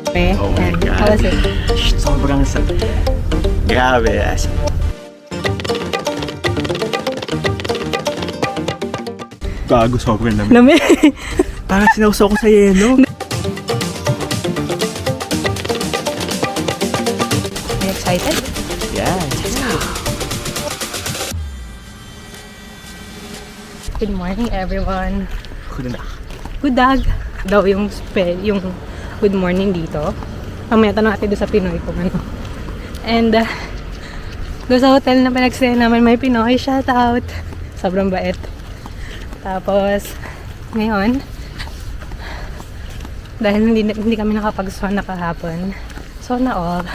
Oh my And God. how was it? Sobrang grabe. Gago, sobrang lamig. Lamig. Parang sinausaw ko sa yelo. Are you excited? Yes. Good morning, everyone. Good na. Good dag daw yung yung good morning dito. Mamaya tanong natin doon sa Pinoy kung ano. And doon sa hotel na pinag-stay namin may Pinoy, shout out. Sobrang bait. Tapos ngayon dahil hindi kami nakapag-sauna kahapon, sauna all.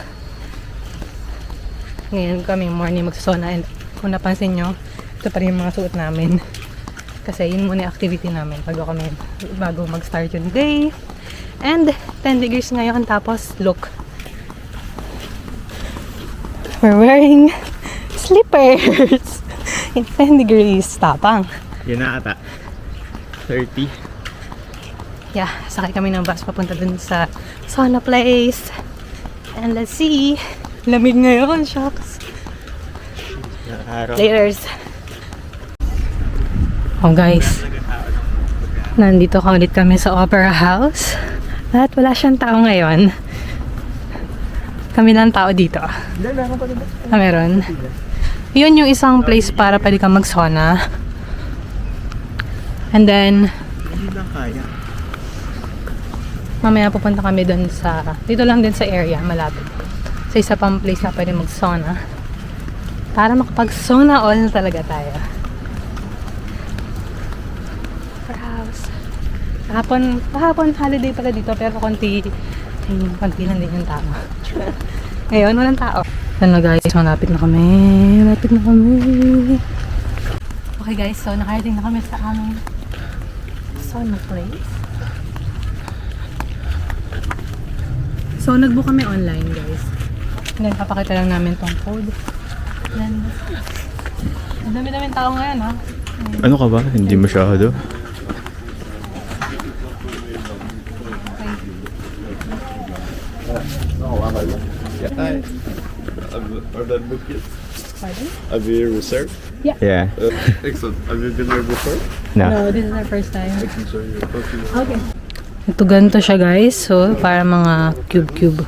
Ngayon kami morning mag-sauna, and kung napansin nyo, ito pa rin yung mga suot namin. Kasi yun muna yung activity namin bago mag-start yung day. And 10 degrees ngayon, tapos look. We're wearing slippers in 10 degrees. Tapang. Yun na ata. 30. Yeah, sakay kami ng bus papunta dun sa sauna place. And let's see. Lamig ngayon, shucks. Araw. Laters. Oh guys, nandito ulit kami sa Opera House. At wala siyang tao ngayon. Kami lang tao dito. Meron pa rin. Meron. Yun yung isang place para pwede kang mag-sauna. And then, Hindi lang kaya. mamaya pupunta kami dun dito lang din sa area, malapit. Sa isa pang place na pwede mag-sauna. Para makapag-sauna all na talaga tayo. Kahapon holiday pala dito, pero konti lang din yung tao. Ngayon, walang tao. Ano guys, malapit na kami. Okay guys, so nakarating na kami sa aming sauna place. So nag-book kami online guys. And then papakita lang namin tong code. Then, ang dami-daming tao ngayon ha. Ano ka ba? Hindi masyado. Hi. Are that book yet? Pardon? Have you reserved? Yeah. Excellent. Have you been there before? No. No, this is our first time. I can show you. Okay. Okay. Ito ganito siya guys. So, para mga cube.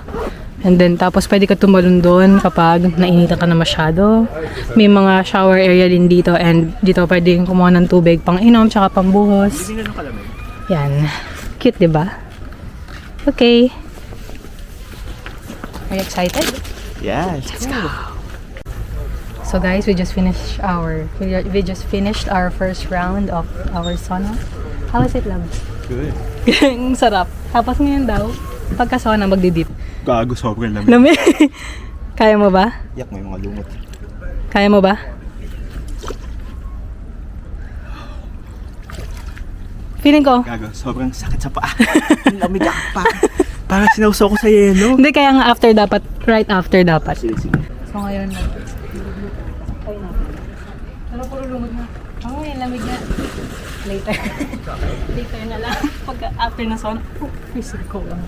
And then, tapos pwede ka tumalon doon kapag nainitan ka na masyado. May mga shower area din dito. And dito pwede kumuha ng tubig pang inom, tsaka pang buhos. Hindi ganun kalamig. Yan. Cute, diba? Okay. Are you excited? Yes. Let's go. So guys, we just finished our first round of our sauna. How was it, love? Good. Ang sarap. Tapos ngayon daw, pagka sauna magdidip. Gago, sobrang lamig. Lamig. Kaya mo ba? Yak, may mga lumot. Kaya mo ba? Feeling ko. Gago, sobrang sakit sa paa. Ang lamig ako pa. Parang sinausaw ko sa yelo. Hindi, kaya nga right after dapat. Sige. So ngayon na. Ay na. Pero puro lumod na. Oh, yung lamig na. Later. Later na lang. Pagka after na sauna. Oh, physical lang.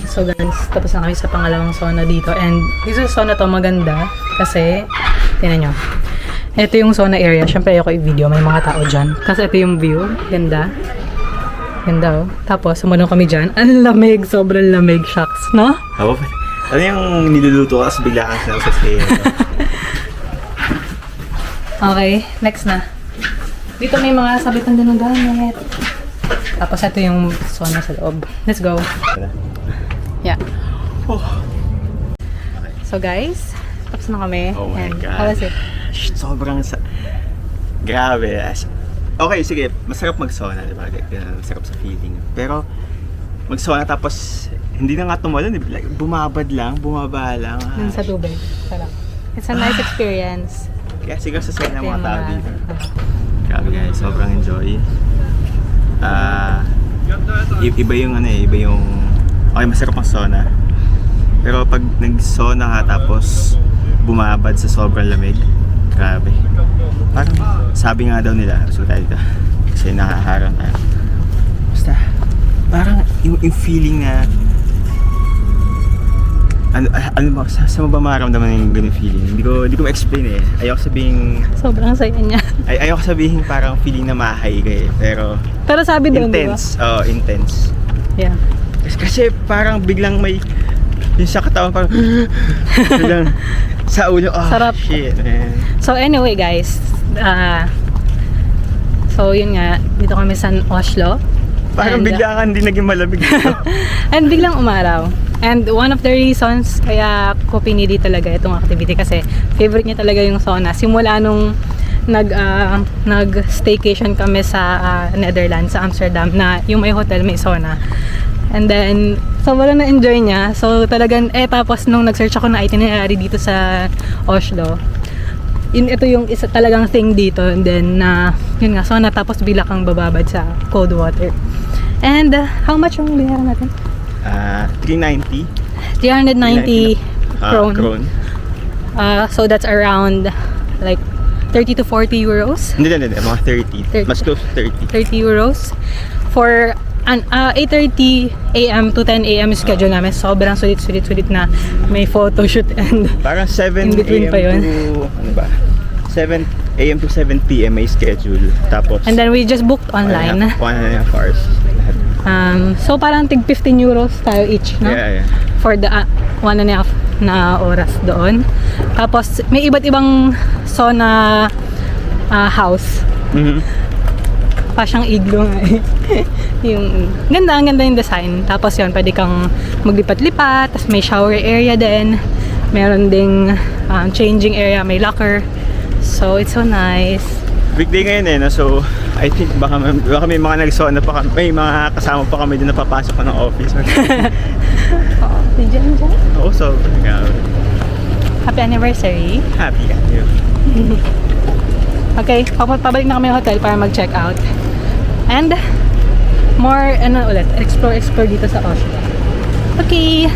So guys, tapos na kami sa pangalawang sauna dito. And dito sa sauna to maganda. Kasi, tingnan nyo. Ito yung sauna area. Siyempre ayoko i-video. May mga tao dyan. Kasi ito yung view. Ganda. Ganda oh. Tapos, sumunod kami dyan. Ang lamig. Sobrang lamig. Shucks, no? Ano yung niluluto ko tapos bigla kang sinausaw sa yelo? Okay, next na. Dito may mga sabitan din ng gamit. Tapos ito yung sauna sa loob. Let's go. Yeah. So guys, tapos na kami. Oh my And God. how was it? Sobrang grabe. Okay, sige. Masarap mag-sauna, di ba? Masarap sa feeling. Pero, mag-sauna tapos, hindi na nga tumalon. Like, bumaba lang. Dun sa tubig. Sarap. It's a nice experience. Kaya siguro sa ng Ito mga yung tao mga- dito. Grabe guys, sobrang enjoy. Iba yung okay, masarap ang sauna. Pero pag nag-sauna ka tapos bumabad sa sobrang lamig, grabe. Parang sabi nga daw nila, so tayo dito. Kasi nakaharang tayo. Basta, parang yung feeling na ano ba, sa mo ba mararamdaman yung ganung feeling? Hindi ko ma-explain eh. Ayoko sabihin, Sobrang saya niya. ayoko sabihin parang feeling na mahay ka eh. Pero sabi doon, di ba? Intense. Oo, intense. Yeah. Kasi parang biglang may, yung sa katawan parang, biglang sa ulo, oh Sarap. shit man. So anyway guys, so yun nga, dito kami sa Oslo. Parang And, bigla kang hindi naging malamig dito. And biglang umaraw. And one of the reasons kaya ko pinili talaga itong activity kasi favorite niya talaga yung sauna. Simula nung nag-staycation kami sa Netherlands, sa Amsterdam, na yung may hotel, may sauna. And then, sobrang na-enjoy niya. So talagang, tapos nung nag-search ako na itinerary dito sa Oslo, ito yung isa talagang thing dito. And then, yun nga, sauna, tapos bigla kang bababad sa cold water. And how much yung binayaran natin? 390 390 krone. krone. So that's around like 30 to 40 euros. Hindi, mga 30. 30. Mas close to 30. 30 euros for an 8:30 AM to 10 AM schedule namin. Sobrang sulit na may photo shoot and Parang 7 In between AM pa yun. to, ano ba? 7 AM to 7 PM may schedule. Tapos, and then we just booked online. 1.5 hours. Lahat. So parang tig 15 euros tayo each, no? Yeah. For the 1.5 na oras doon. Tapos may iba't ibang sauna house. Mhm. Pa siyang igloo nga eh. Ang ganda yung design. Tapos yun, pwede kang maglipat-lipat. Tapos may shower area din. Meron ding changing area, may locker. So it's so nice. Weekday ngayon eh, no? So I think baka may mga nagsauna pa kami, may mga kasama pa kami din na papasok pa ng office. Si Jen. Oo, so Happy anniversary. happy ka. Okay, pabalik na kami ng hotel para mag-check out. And more, explore dito sa Oslo. Okay,